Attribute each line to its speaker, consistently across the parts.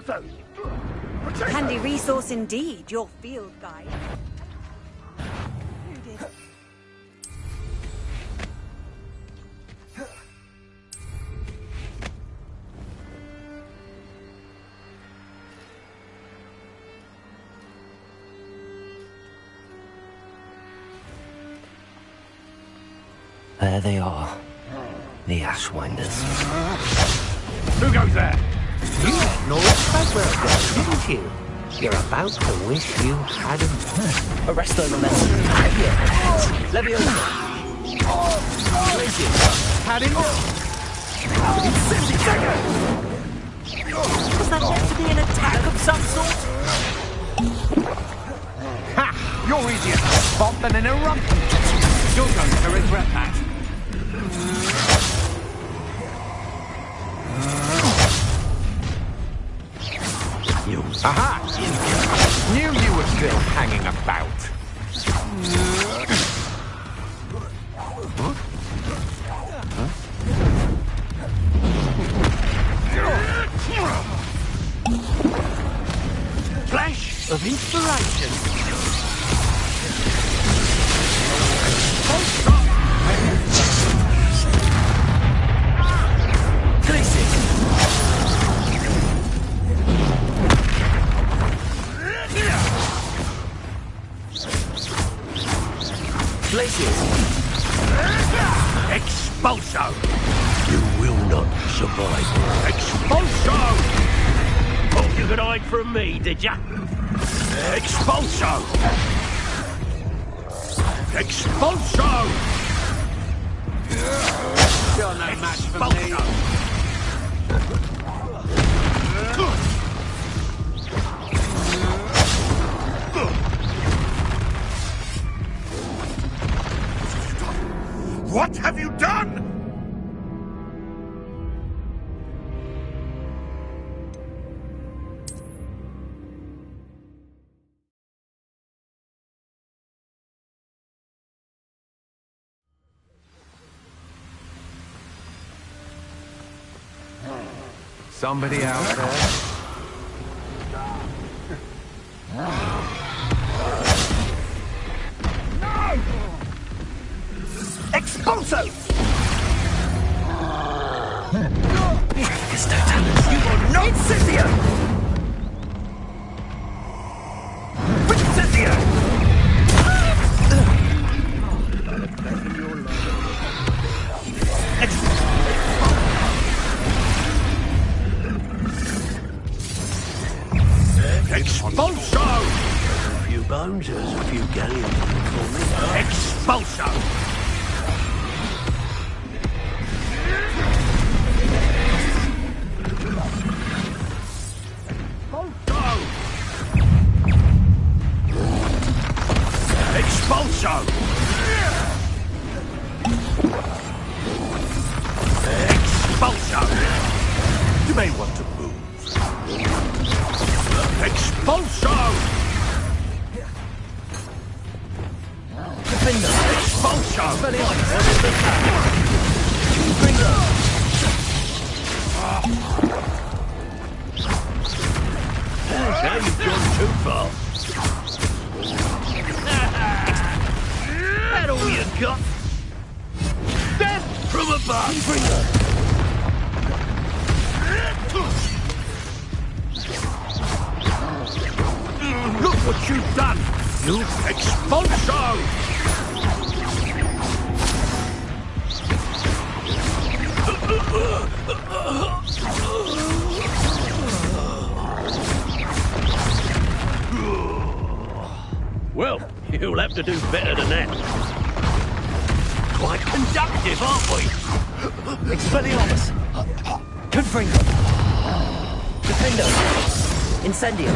Speaker 1: Expulso!
Speaker 2: Handy resource indeed, your field guide.
Speaker 3: There they are. The Ashwinders.
Speaker 1: Who goes there?
Speaker 3: You ignored Fazwell there, didn't you? You're about to wish you hadn't. Arrest those men. Leviosa.
Speaker 1: Had him?
Speaker 2: Was that meant to be an attack of some sort?
Speaker 1: Ha! You're easier to spot than an eruption. You're going to regret that. You. Aha! Knew you were still hanging about. Flash of inspiration. Expulso!
Speaker 3: You will not survive.
Speaker 1: Expulso! Thought you could hide from me, did ya? Expulso! Expulso! You're no match for me. What have you done? Somebody out there? Expulso! You are not Scythian! Scythian! Expulso!
Speaker 3: A few bones, there's a few galleons for me.
Speaker 1: Expulso! Expulso! Expulso! You may want to move. Expulso! Expulso! Now you've gone too far. That all you got? Death from above! Look what you've done! You expulso! Well, you'll have to do better than that. Quite conductive, aren't we?
Speaker 3: Expelliarmus! Confringo! Defendo! Incendio!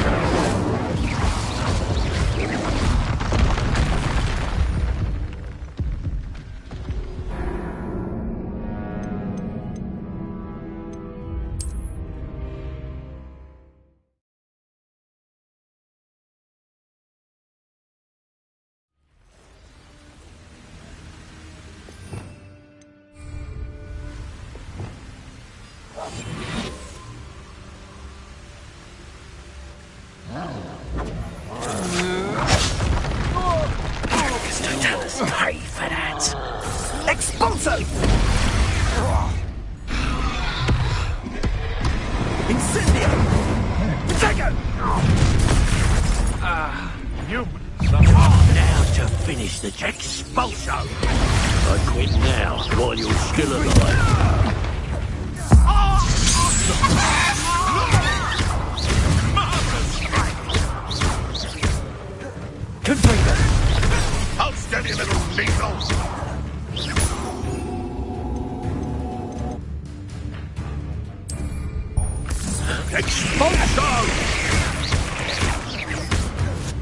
Speaker 1: Second! You... Now to finish the expulso! I quit now, while you're still alive.
Speaker 4: Confringo!
Speaker 1: Hold steady, little lethal! Expulso!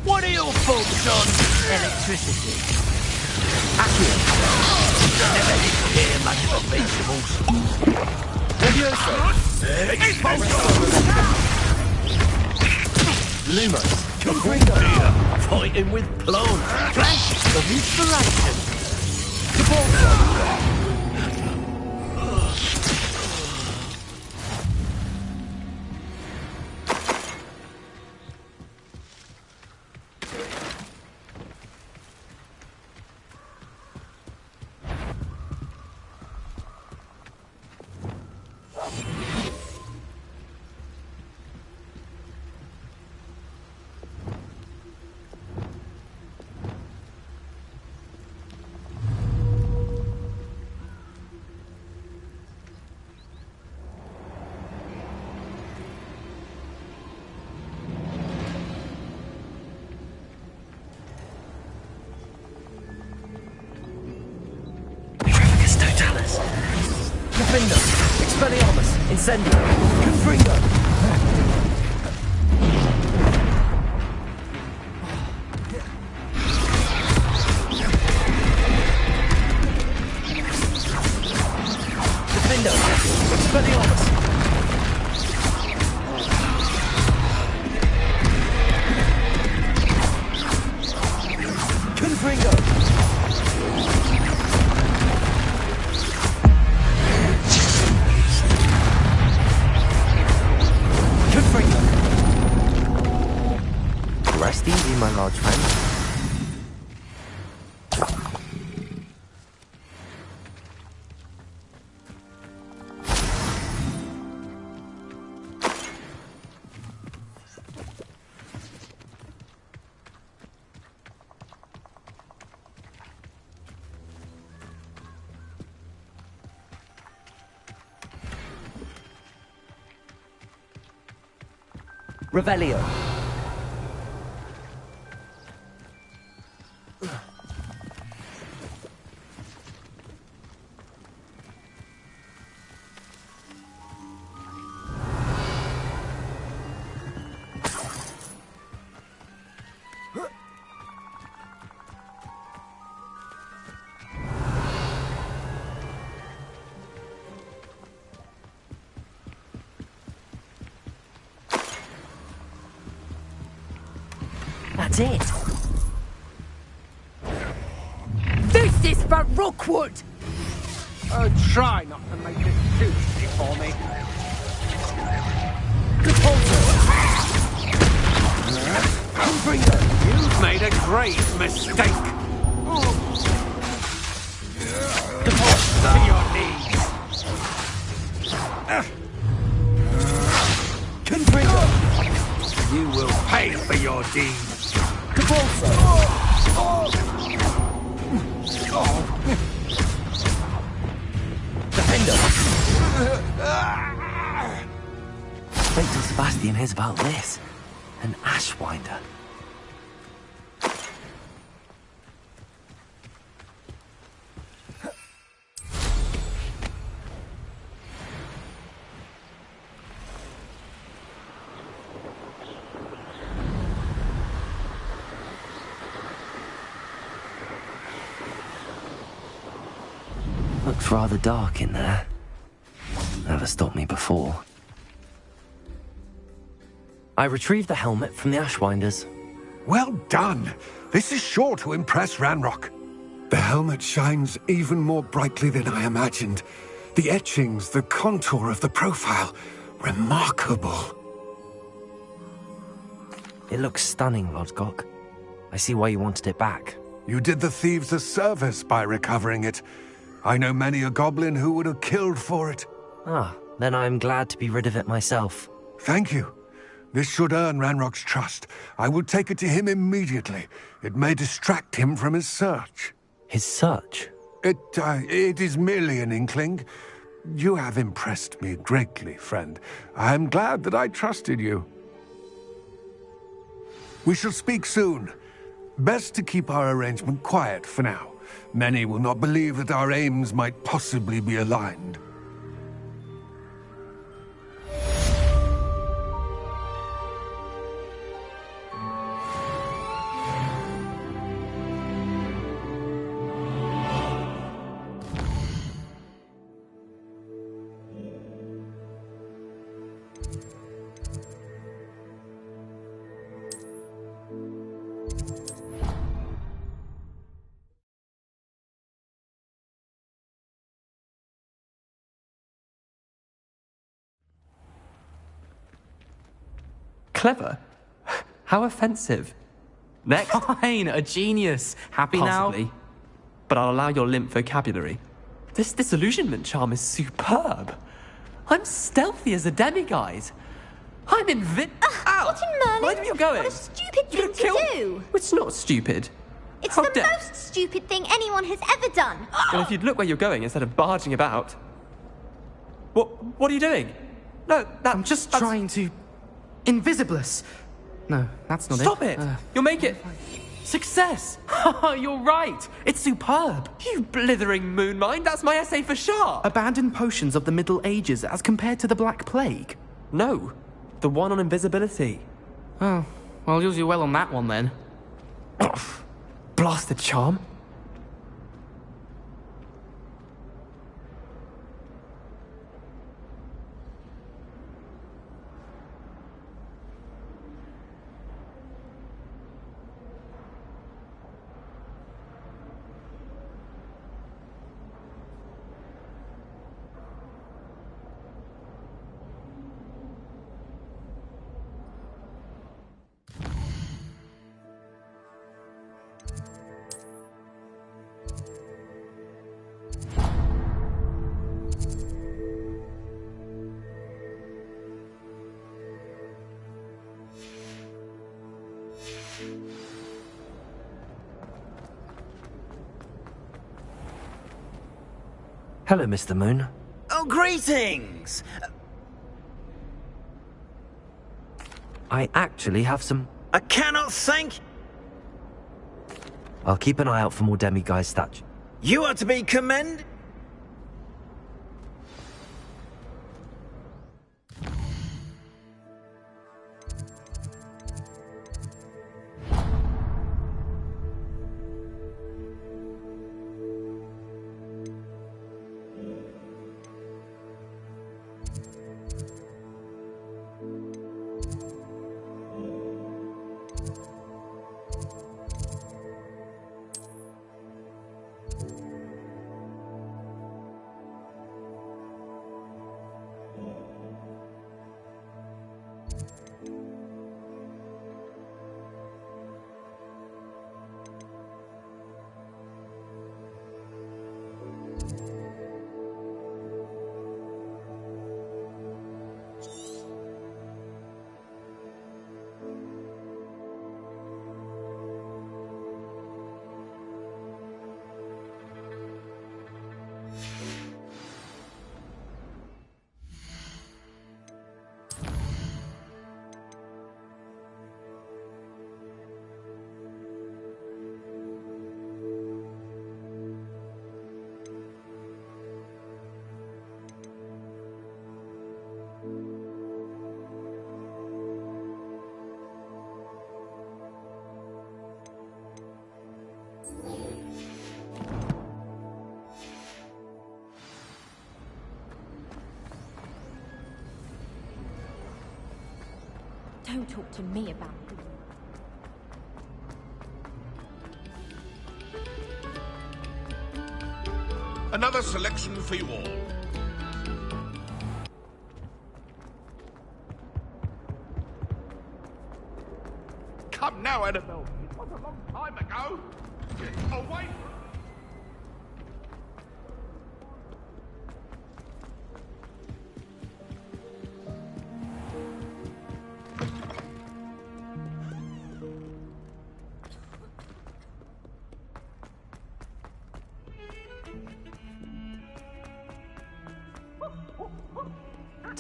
Speaker 1: What are your thoughts on electricity?
Speaker 4: Accio!
Speaker 1: Never did care much for vegetables.
Speaker 4: Levioso!
Speaker 1: Expulso!
Speaker 4: Lumos!
Speaker 1: Confringo! Fighting with plants! Flash of inspiration!
Speaker 4: Cabalso! Confringo! Expelliarmus! Incendio! Confringo! Confringo! Expelliarmus! Confringo!
Speaker 3: Rest easy, my large friend.
Speaker 4: Revelio! That's it!
Speaker 2: This is for Rookwood!
Speaker 5: Oh, try not to make it too easy for me.
Speaker 4: Confringo!
Speaker 5: You've made a grave mistake. To your knees.
Speaker 4: Confringo!
Speaker 5: You will pay for your deeds.
Speaker 4: Cabalso! Defender! Wait till Sebastian hears about this. An Ashwinder. Looks rather dark in there. Never stopped me before. I retrieved the helmet from the Ashwinders.
Speaker 6: Well done. This is sure to impress Ranrock. The helmet shines even more brightly than I imagined. The etchings, the contour of the profile. Remarkable.
Speaker 3: It looks stunning, Lodgok. I see why you wanted it back.
Speaker 6: You did the thieves a service by recovering it. I know many a goblin who would have killed for it.
Speaker 3: Ah, then I'm glad to be rid of it myself.
Speaker 6: Thank you. This should earn Ranrock's trust. I will take it to him immediately. It may distract him from his search.
Speaker 4: His search?
Speaker 6: It is merely an inkling. You have impressed me greatly, friend. I am glad that I trusted you. We shall speak soon. Best to keep our arrangement quiet for now. Many will not believe that our aims might possibly be aligned.
Speaker 7: Clever? How offensive. Next.
Speaker 8: Fine, a genius. Happy
Speaker 7: Possibly.
Speaker 8: now?
Speaker 7: But I'll allow your limp vocabulary. This disillusionment charm is superb. I'm stealthy as a demiguise. I'm Ow!
Speaker 9: What in Merlin?
Speaker 7: Mind where you're going.
Speaker 9: What a stupid
Speaker 7: You're
Speaker 9: thing
Speaker 7: gonna
Speaker 9: to do.
Speaker 7: It's not stupid.
Speaker 9: It's
Speaker 7: How
Speaker 9: the
Speaker 7: dare-
Speaker 9: most stupid thing anyone has ever done.
Speaker 7: Well, if you'd look where you're going instead of barging about. What are you doing? No,
Speaker 8: I'm just trying to... Invisibless. No, that's not
Speaker 7: Stop it! You'll make it. Success!
Speaker 8: You're right. It's superb.
Speaker 7: You blithering moon mind, that's my essay for sharp!
Speaker 8: Abandoned potions of the Middle Ages as compared to the Black Plague.
Speaker 7: No, the one on invisibility.
Speaker 8: Oh, well, I'll use you well on that one then.
Speaker 7: Blasted charm.
Speaker 4: Hello, Mr. Moon.
Speaker 10: Oh, greetings!
Speaker 4: I actually have some...
Speaker 10: I cannot thank...
Speaker 4: I'll keep an eye out for more demiguise statue.
Speaker 10: You are to be commended.
Speaker 9: Don't talk to me about it.
Speaker 11: Another selection for you all. Come now, Annabelle. It was a long time ago. Get away from...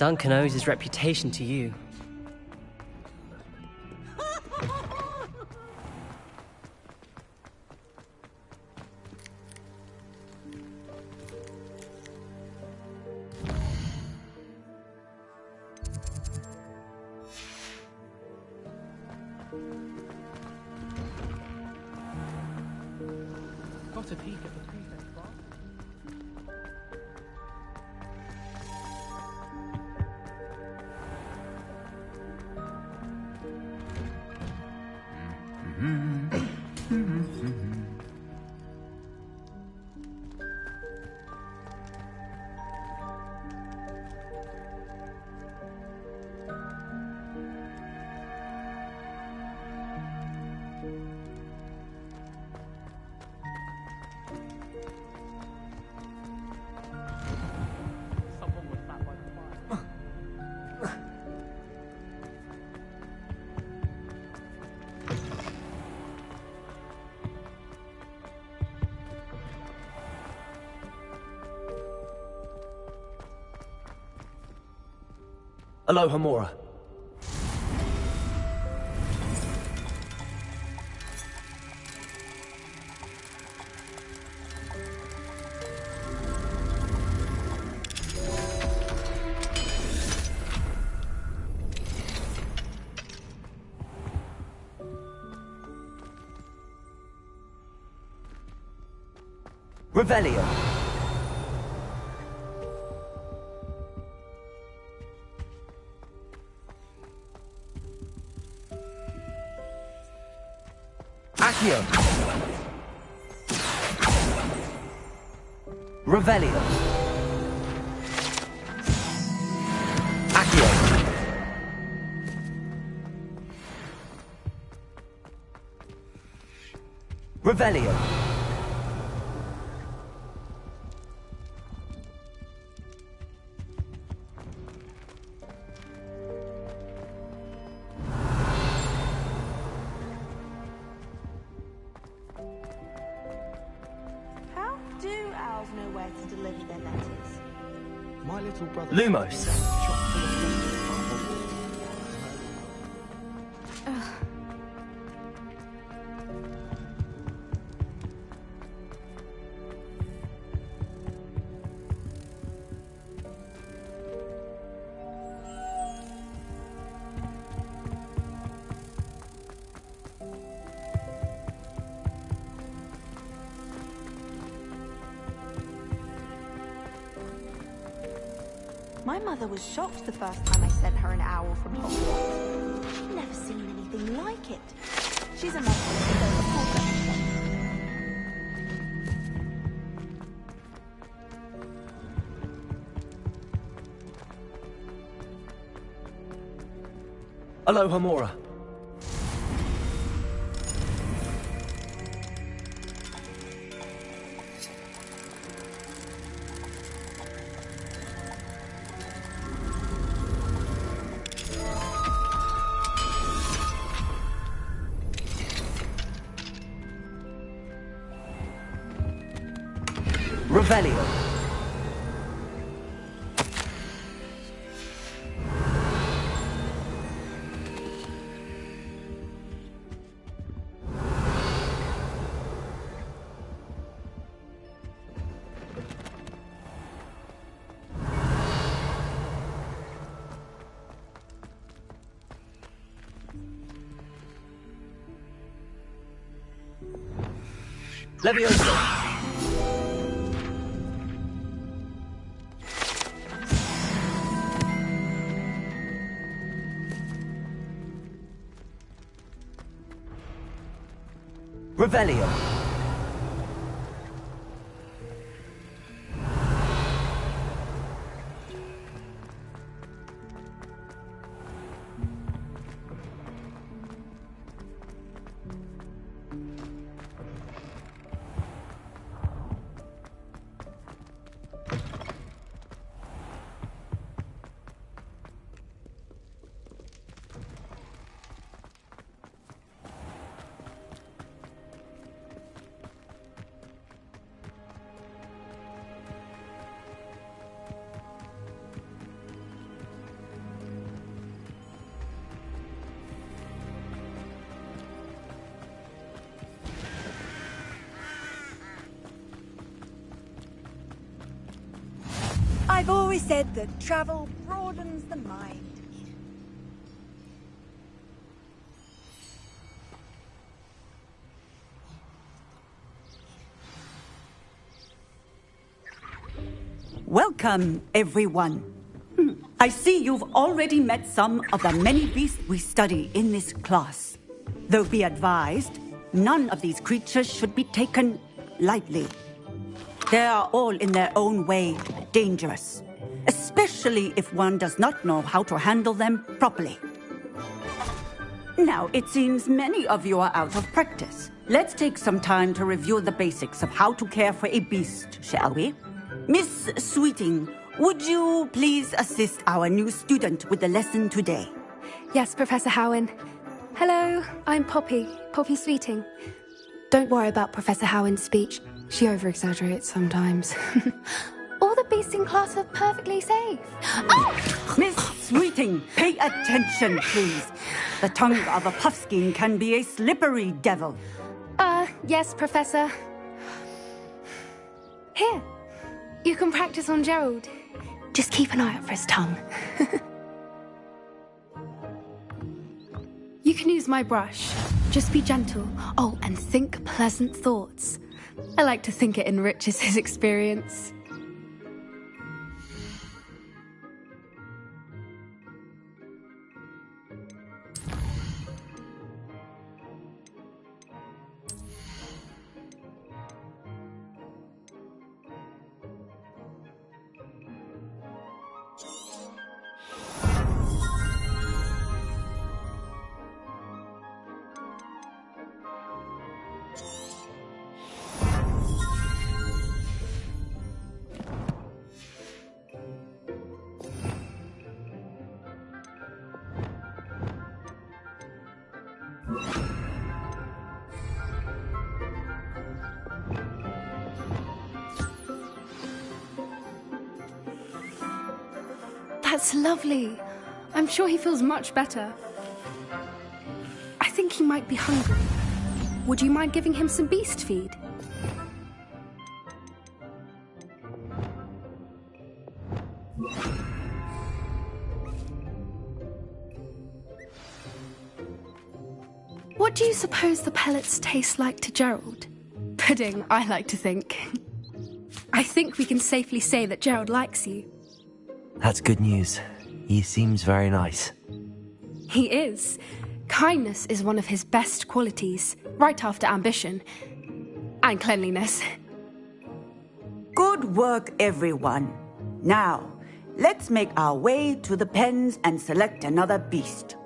Speaker 12: Duncan owes his reputation to you.
Speaker 8: Got a peek at the prefect's bath.
Speaker 5: Someone was sat by the fire.
Speaker 10: Aloha Mora. Revelio. Accio. Revelio. Accio. Revelio.
Speaker 2: How do owls know where to deliver their letters?
Speaker 8: My little brother.
Speaker 10: Lumos.
Speaker 2: My mother was shocked the first time I sent her an owl from Hogwarts. She'd never seen anything like it. She's a member of the reporter.
Speaker 10: Aloha Mora. Revelio. Levioso. Revelio.
Speaker 13: always said that travel broadens the mind.
Speaker 14: Welcome, everyone. I see you've already met some of the many beasts we study in this class. Though be advised, none of these creatures should be taken lightly. They are all in their own way dangerous, especially if one does not know how to handle them properly. Now, it seems many of you are out of practice. Let's take some time to review the basics of how to care for a beast, shall we? Miss Sweeting, would you please assist our new student with the lesson today?
Speaker 15: Yes, Professor Howen. Hello, I'm Poppy Sweeting. Don't worry about Professor Howen's speech. She over-exaggerates sometimes. All the beasts in class are perfectly safe. Oh!
Speaker 14: Miss Sweeting, pay attention, please. The tongue of a puffskein can be a slippery devil.
Speaker 15: Yes, Professor. Here, you can practice on Gerald. Just keep an eye out for his tongue. You can use my brush. Just be gentle. Oh, and think pleasant thoughts. I like to think it enriches his experience. That's lovely. I'm sure he feels much better. I think he might be hungry. Would you mind giving him some beast feed? What do you suppose the pellets taste like to Gerald? Pudding, I like to think. I think we can safely say that Gerald likes you.
Speaker 4: That's good news. He seems very nice.
Speaker 15: He is. Kindness is one of his best qualities, right after ambition. And cleanliness.
Speaker 14: Good work, everyone. Now, let's make our way to the pens and select another beast.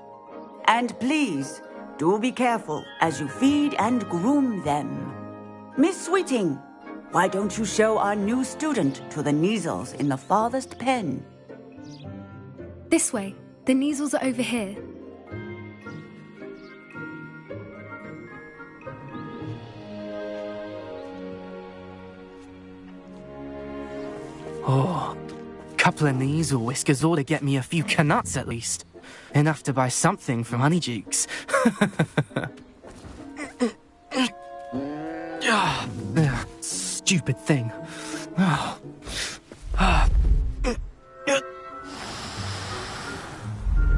Speaker 14: And please, do be careful as you feed and groom them. Miss Sweeting, why don't you show our new student to the Neasels in the farthest pen?
Speaker 15: This way. The Neasels are over here.
Speaker 8: Oh, couple of Neasel whiskers ought to get me a few canuts at least. Enough to buy something from Honeydukes. Stupid thing.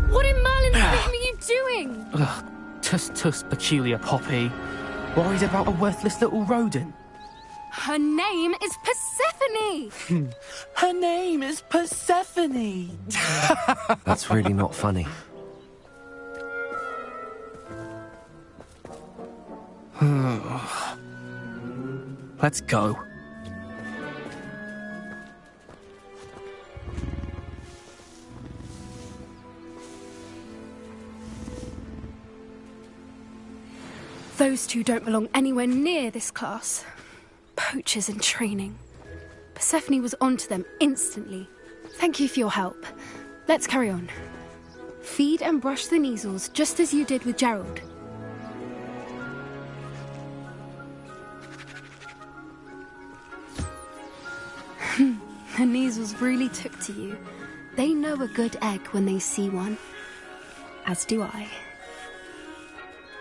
Speaker 15: What in Merlin's name are you doing?
Speaker 8: Tuss, peculiar Poppy. Worried about a worthless little rodent?
Speaker 15: Her name is Persephone!
Speaker 8: Her name is Persephone!
Speaker 4: That's really not funny.
Speaker 8: Let's go.
Speaker 15: Those two don't belong anywhere near this class. Poachers in training. Persephone was onto them instantly. Thank you for your help. Let's carry on. Feed and brush the Neasels just as you did with Gerald. The Neasels really took to you. They know a good egg when they see one. As do I.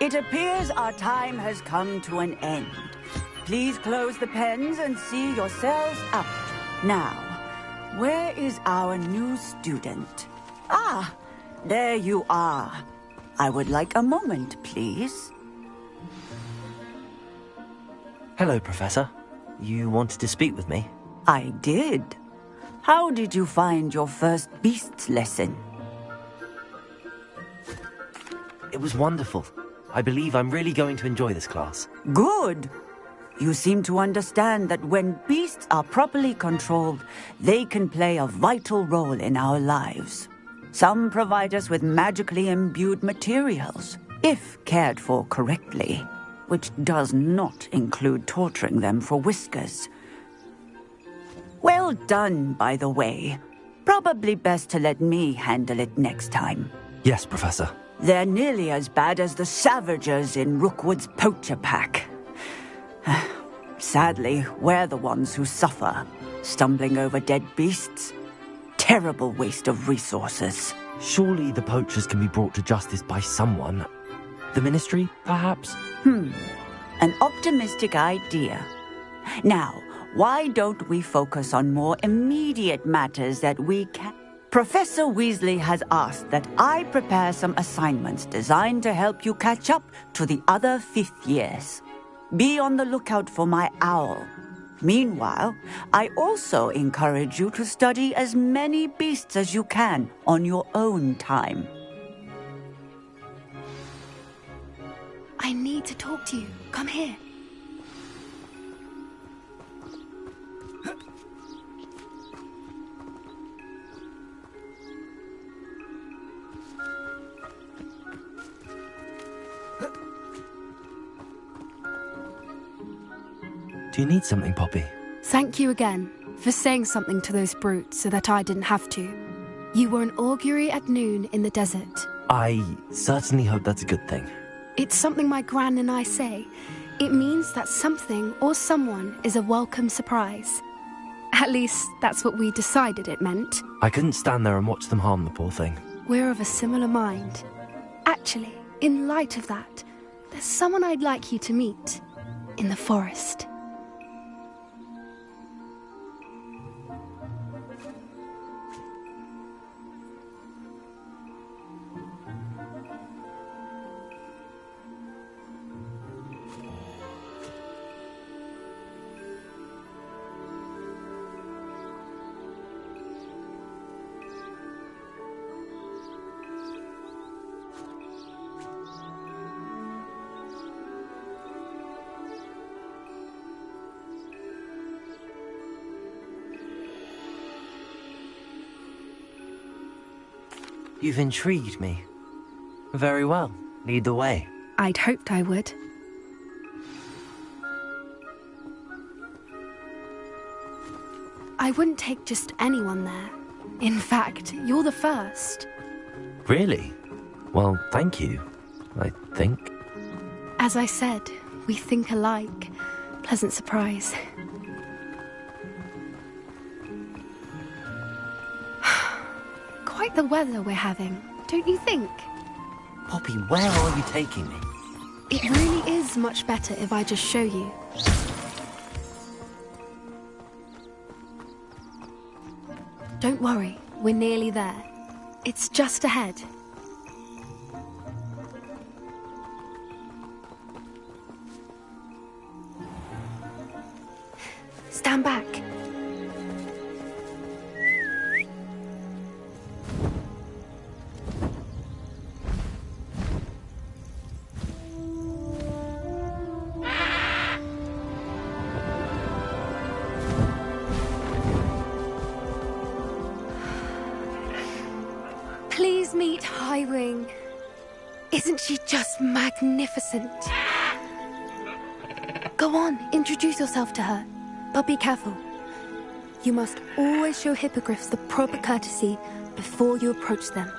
Speaker 14: It appears our time has come to an end. Please close the pens and see yourselves out. Now, Where is our new student? Ah, there you are. I would like a moment, please.
Speaker 4: Hello, Professor. You wanted to speak with me?
Speaker 14: I did. How did you find your first beasts lesson?
Speaker 4: It was wonderful. I believe I'm really going to enjoy this class.
Speaker 14: Good. You seem to understand that when beasts are properly controlled, they can play a vital role in our lives. Some provide us with magically imbued materials, if cared for correctly, which does not include torturing them for whiskers. Well done, by the way. Probably best to let me handle it next time.
Speaker 4: Yes, Professor.
Speaker 14: They're nearly as bad as the Savagers in Rookwood's poacher pack. Sadly, we're the ones who suffer, stumbling over dead beasts. Terrible waste of resources.
Speaker 4: Surely the poachers can be brought to justice by someone. The Ministry, perhaps?
Speaker 14: An optimistic idea. Now, why don't we focus on more immediate matters that we can... Professor Weasley has asked that I prepare some assignments designed to help you catch up to the other 5th years. Be on the lookout for my owl. Meanwhile, I also encourage you to study as many beasts as you can on your own time.
Speaker 15: I need to talk to you. Come here.
Speaker 4: Do you need something, Poppy?
Speaker 15: Thank you again for saying something to those brutes so that I didn't have to. You were an augury at noon in the desert.
Speaker 4: I certainly hope that's a good thing.
Speaker 15: It's something my gran and I say. It means that something or someone is a welcome surprise. At least, that's what we decided it meant.
Speaker 4: I couldn't stand there and watch them harm the poor thing.
Speaker 15: We're of a similar mind. Actually, in light of that, there's someone I'd like you to meet. In the forest.
Speaker 4: You've intrigued me. Very well. Lead the way.
Speaker 15: I'd hoped I would. I wouldn't take just anyone there. In fact, you're the first.
Speaker 4: Really? Well, thank you, I think.
Speaker 15: As I said, we think alike. Pleasant surprise. Quite the weather we're having, don't you think?
Speaker 4: Poppy, where are you taking me?
Speaker 15: It really is much better if I just show you. Don't worry, we're nearly there. It's just ahead. Stand back. Please meet Highwing. Isn't she just magnificent? Go on, introduce yourself to her. But be careful. You must always show hippogriffs the proper courtesy before you approach them.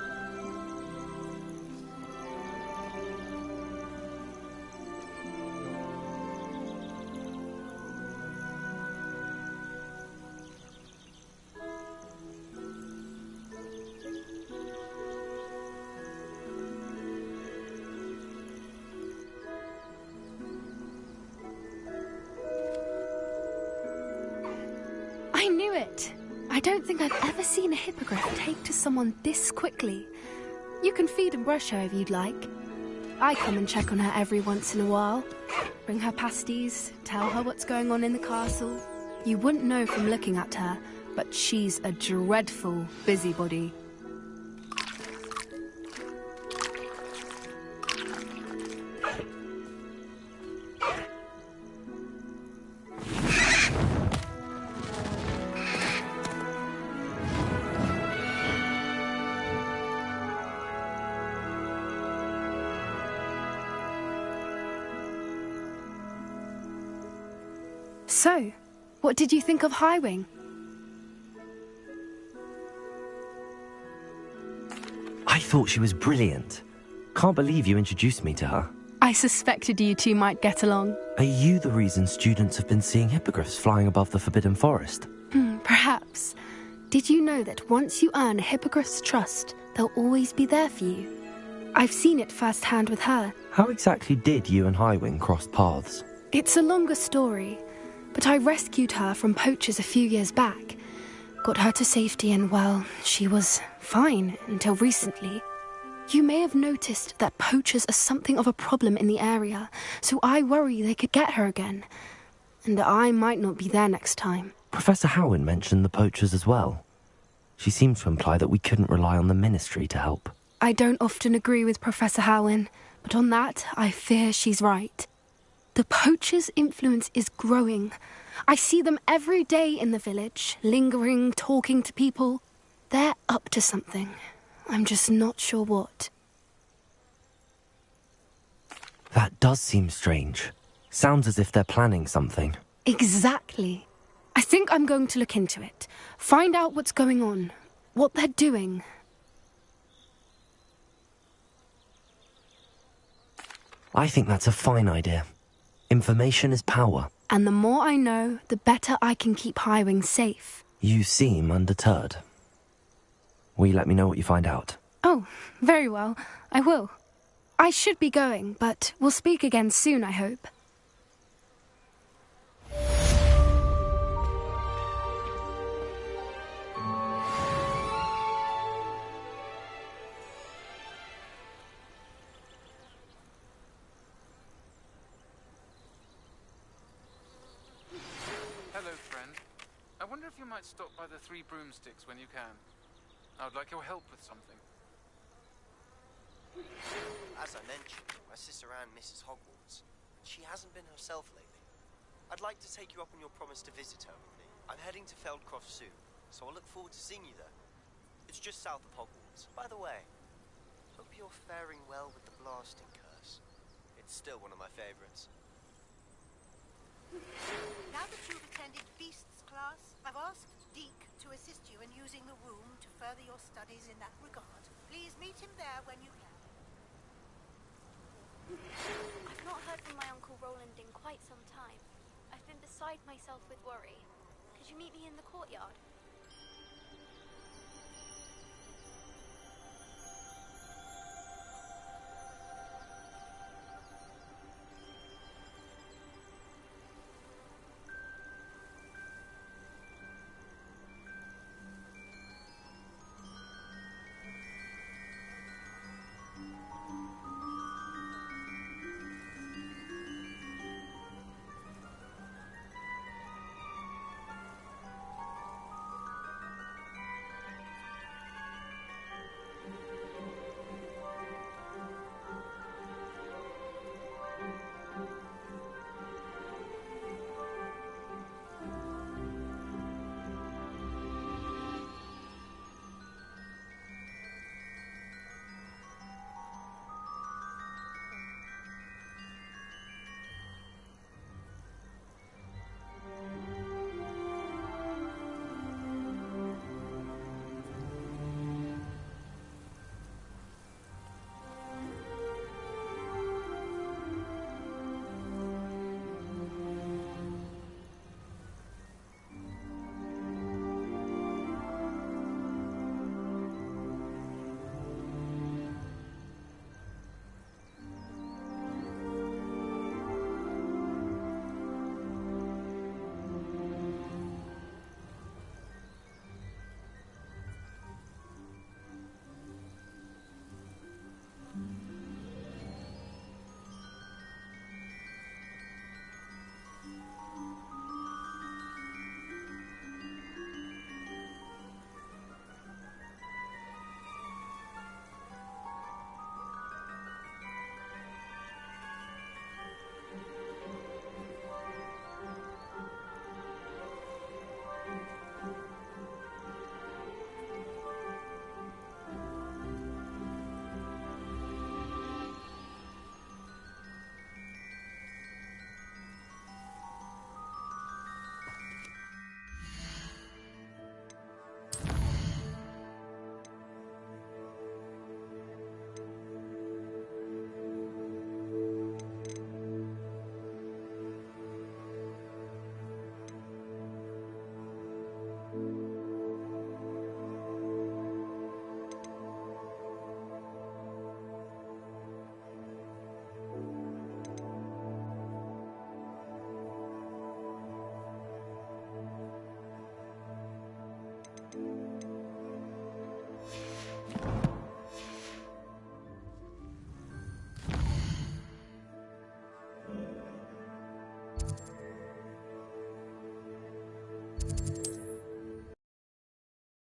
Speaker 15: I don't think I've ever seen a hippogriff take to someone this quickly. You can feed and brush her if you'd like. I come and check on her every once in a while. Bring her pasties, tell her what's going on in the castle. You wouldn't know from looking at her, but she's a dreadful busybody. So, what did you think of Highwing?
Speaker 4: I thought she was brilliant. Can't believe you introduced me to her.
Speaker 15: I suspected you two might get along.
Speaker 4: Are you the reason students have been seeing hippogriffs flying above the Forbidden Forest?
Speaker 15: Perhaps. Did you know that once you earn a hippogriff's trust, they'll always be there for you? I've seen it firsthand with her.
Speaker 4: How exactly did you and Highwing cross paths?
Speaker 15: It's a longer story, but I rescued her from poachers a few years back. Got her to safety and, well, she was fine until recently. You may have noticed that poachers are something of a problem in the area, so I worry they could get her again. And I might not be there next time.
Speaker 4: Professor Howin mentioned the poachers as well. She seemed to imply that we couldn't rely on the Ministry to help.
Speaker 15: I don't often agree with Professor Howin, but on that, I fear she's right. The poachers' influence is growing. I see them every day in the village, lingering, talking to people. They're up to something. I'm just not sure what.
Speaker 4: That does seem strange. Sounds as if they're planning something.
Speaker 15: Exactly. I think I'm going to look into it. Find out what's going on, what they're doing.
Speaker 4: I think that's a fine idea. Information is power.
Speaker 15: And the more I know, the better I can keep Highwing safe.
Speaker 4: You seem undeterred. Will you let me know what you find out?
Speaker 15: Oh, very well. I will. I should be going, but we'll speak again soon, I hope.
Speaker 16: Hello, friend. I wonder if you might stop by the Three Broomsticks when you can. I would like your help with something.
Speaker 17: As I mentioned, my sister Anne misses Hogwarts. She hasn't been herself lately. I'd like to take you up on your promise to visit her with me. I'm heading to Feldcroft soon, so I'll look forward to seeing you there. It's just south of Hogwarts. By the way, hope you're faring well with the blasting curse. It's still one of my favorites.
Speaker 18: Now that you've attended Beasts class, I've asked Deke to assist you in using the room to further your studies in that regard. Please meet him there when you can.
Speaker 9: I've not heard from my Uncle Roland in quite some time. I've been beside myself with worry. Could you meet me in the courtyard?